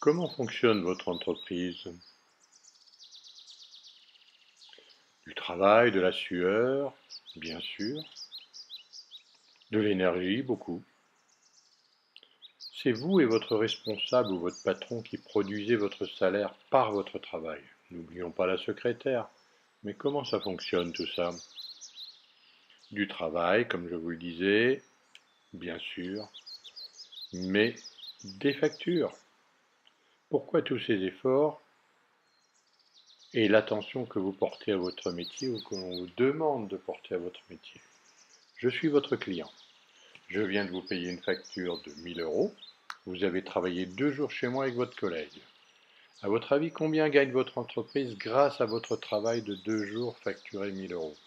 Comment fonctionne votre entreprise? Du travail, de la sueur, bien sûr, de l'énergie, beaucoup. C'est vous et votre responsable ou votre patron qui produisez votre salaire par votre travail. N'oublions pas la secrétaire. Mais comment ça fonctionne tout ça? Du travail, comme je vous le disais, bien sûr, mais des factures. Pourquoi tous ces efforts et l'attention que vous portez à votre métier ou que l'on vous demande de porter à votre métier? Je suis votre client. Je viens de vous payer une facture de 1000 euros. Vous avez travaillé 2 jours chez moi avec votre collègue. À votre avis, combien gagne votre entreprise grâce à votre travail de 2 jours facturé 1000 euros?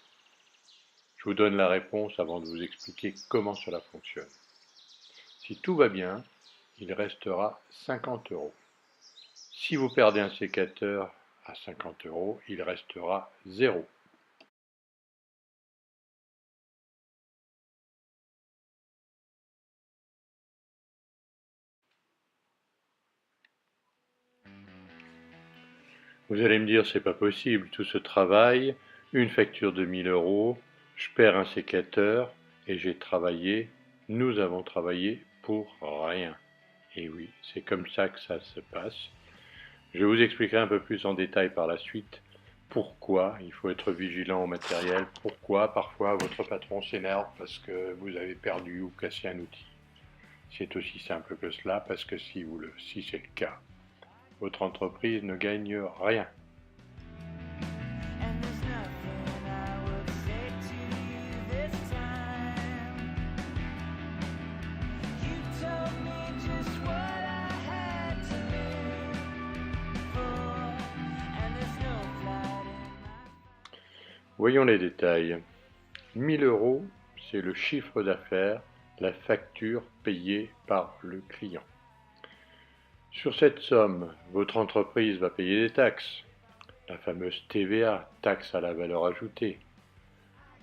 Je vous donne la réponse avant de vous expliquer comment cela fonctionne. Si tout va bien, il restera 50 euros. Si vous perdez un sécateur à 50 euros, il restera 0. Vous allez me dire, c'est pas possible, tout ce travail, une facture de 1000 euros, je perds un sécateur et nous avons travaillé pour rien. Et oui, c'est comme ça que ça se passe. Je vous expliquerai un peu plus en détail par la suite pourquoi il faut être vigilant au matériel, pourquoi parfois votre patron s'énerve parce que vous avez perdu ou cassé un outil. C'est aussi simple que cela parce que si c'est le cas, votre entreprise ne gagne rien. Voyons les détails. 1000 euros, c'est le chiffre d'affaires, la facture payée par le client. Sur cette somme, votre entreprise va payer des taxes, la fameuse TVA, taxe à la valeur ajoutée.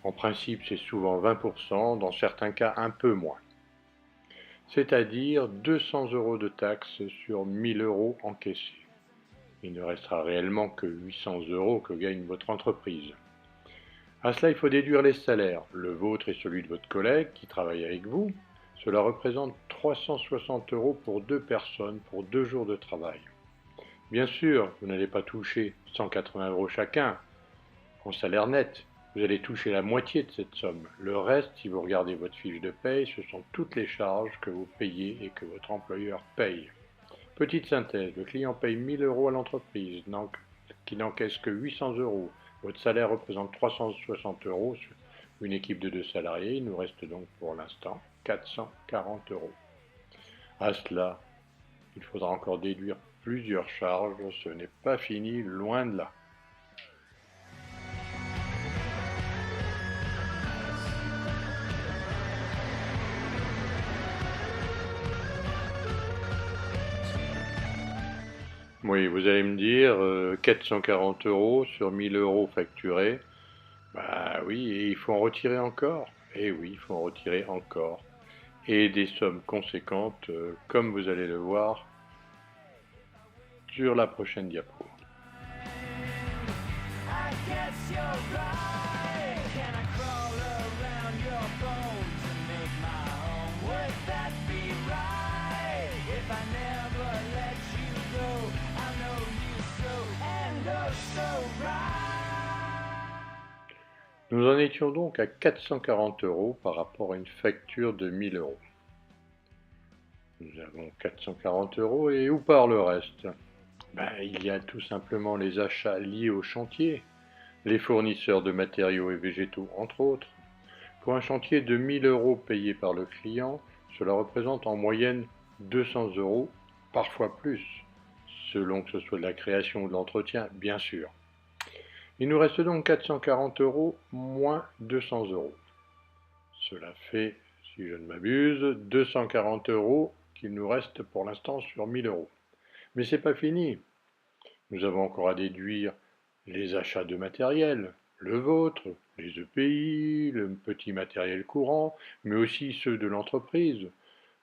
En principe, c'est souvent 20%, dans certains cas un peu moins. C'est-à-dire 200 euros de taxes sur 1000 euros encaissés. Il ne restera réellement que 800 euros que gagne votre entreprise. À cela, il faut déduire les salaires, le vôtre et celui de votre collègue qui travaille avec vous. Cela représente 360 euros pour 2 personnes pour 2 jours de travail. Bien sûr, vous n'allez pas toucher 180 euros chacun en salaire net. Vous allez toucher la moitié de cette somme. Le reste, si vous regardez votre fiche de paye, ce sont toutes les charges que vous payez et que votre employeur paye. Petite synthèse, le client paye 1000 euros à l'entreprise, qui n'encaisse que 800 euros. Votre salaire représente 360 euros sur une équipe de 2 salariés. Il nous reste donc pour l'instant 440 euros. À cela, il faudra encore déduire plusieurs charges. Ce n'est pas fini, loin de là. Oui, vous allez me dire 440 euros sur 1000 euros facturés. Bah oui, et il faut en retirer encore. Et oui, il faut en retirer encore. Et des sommes conséquentes, comme vous allez le voir sur la prochaine diapo. Nous en étions donc à 440 euros par rapport à une facture de 1000 euros. Nous avons 440 euros et où part le reste? Il y a tout simplement les achats liés au chantier, les fournisseurs de matériaux et végétaux entre autres. Pour un chantier de 1000 euros payé par le client, cela représente en moyenne 200 euros, parfois plus, selon que ce soit de la création ou de l'entretien, bien sûr. Il nous reste donc 440 euros moins 200 euros. Cela fait, si je ne m'abuse, 240 euros qu'il nous reste pour l'instant sur 1000 euros. Mais c'est pas fini. Nous avons encore à déduire les achats de matériel, le vôtre, les EPI, le petit matériel courant, mais aussi ceux de l'entreprise.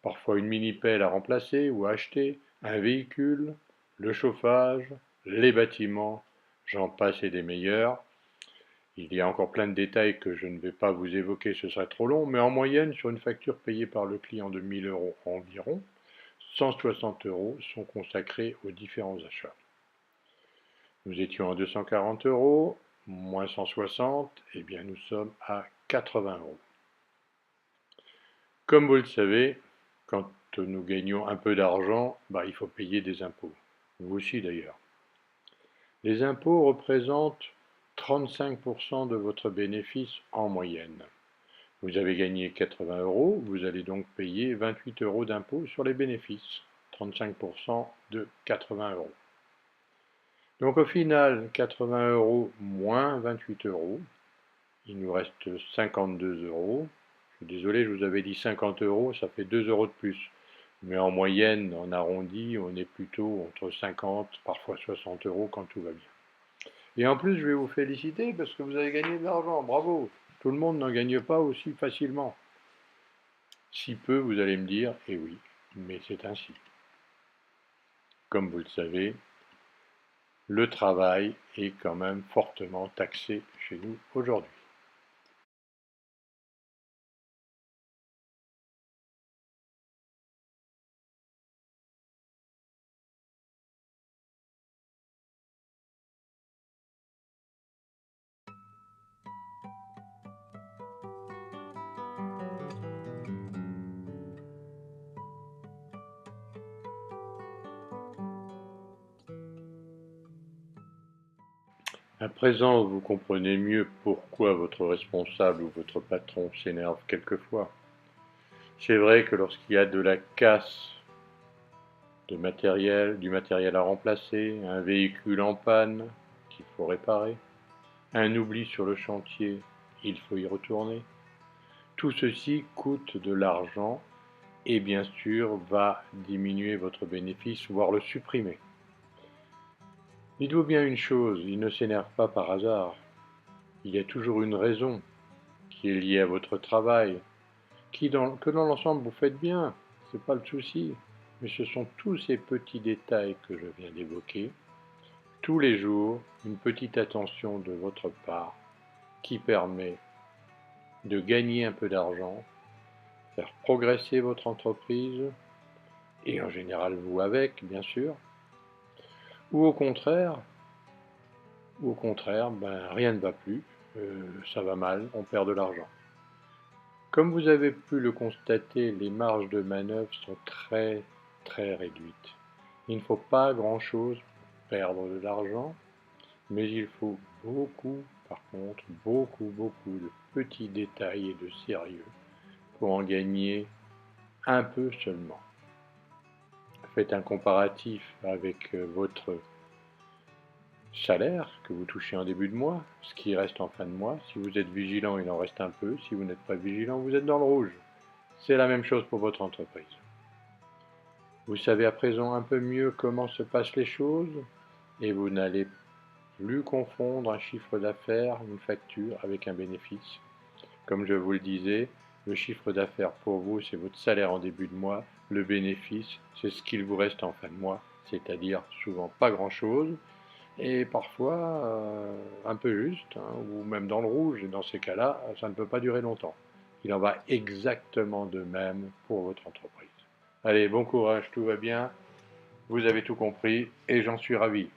Parfois une mini-pelle à remplacer ou à acheter, un véhicule, le chauffage, les bâtiments, j'en passe et des meilleurs. Il y a encore plein de détails que je ne vais pas vous évoquer, ce serait trop long, mais en moyenne, sur une facture payée par le client de 1000 euros environ, 160 euros sont consacrés aux différents achats. Nous étions à 240 euros, moins 160, et bien nous sommes à 80 euros. Comme vous le savez, quand nous gagnons un peu d'argent, il faut payer des impôts. Vous aussi d'ailleurs. Les impôts représentent 35% de votre bénéfice en moyenne. Vous avez gagné 80 euros, vous allez donc payer 28 euros d'impôts sur les bénéfices. 35% de 80 euros. Donc au final, 80 euros moins 28 euros, il nous reste 52 euros. Je suis désolé, je vous avais dit 50 euros, ça fait 2 euros de plus. Mais en moyenne, en arrondi, on est plutôt entre 50, parfois 60 euros quand tout va bien. Et en plus, je vais vous féliciter parce que vous avez gagné de l'argent. Bravo! Tout le monde n'en gagne pas aussi facilement. Si peu, vous allez me dire, eh oui, mais c'est ainsi. Comme vous le savez, le travail est quand même fortement taxé chez nous aujourd'hui. À présent, vous comprenez mieux pourquoi votre responsable ou votre patron s'énerve quelquefois. C'est vrai que lorsqu'il y a de la casse de matériel, du matériel à remplacer, un véhicule en panne qu'il faut réparer, un oubli sur le chantier, il faut y retourner. Tout ceci coûte de l'argent et bien sûr va diminuer votre bénéfice, voire le supprimer. Dites-vous bien une chose, il ne s'énerve pas par hasard. Il y a toujours une raison qui est liée à votre travail, que dans l'ensemble vous faites bien, c'est pas le souci. Mais ce sont tous ces petits détails que je viens d'évoquer, tous les jours, une petite attention de votre part qui permet de gagner un peu d'argent, faire progresser votre entreprise, et en général vous avec, bien sûr, ou au contraire, rien ne va plus, ça va mal, on perd de l'argent. Comme vous avez pu le constater, les marges de manœuvre sont très très réduites. Il ne faut pas grand-chose pour perdre de l'argent, mais il faut beaucoup, par contre, beaucoup de petits détails et de sérieux pour en gagner un peu seulement. Faites un comparatif avec votre salaire que vous touchez en début de mois, ce qui reste en fin de mois. Si vous êtes vigilant, il en reste un peu. Si vous n'êtes pas vigilant, vous êtes dans le rouge. C'est la même chose pour votre entreprise. Vous savez à présent un peu mieux comment se passent les choses et vous n'allez plus confondre un chiffre d'affaires, une facture avec un bénéfice. Comme je vous le disais, le chiffre d'affaires pour vous, c'est votre salaire en début de mois. Le bénéfice, c'est ce qu'il vous reste en fin de mois, c'est-à-dire souvent pas grand-chose et parfois un peu juste, ou même dans le rouge. Et dans ces cas-là, ça ne peut pas durer longtemps. Il en va exactement de même pour votre entreprise. Allez, bon courage, tout va bien, vous avez tout compris et j'en suis ravi.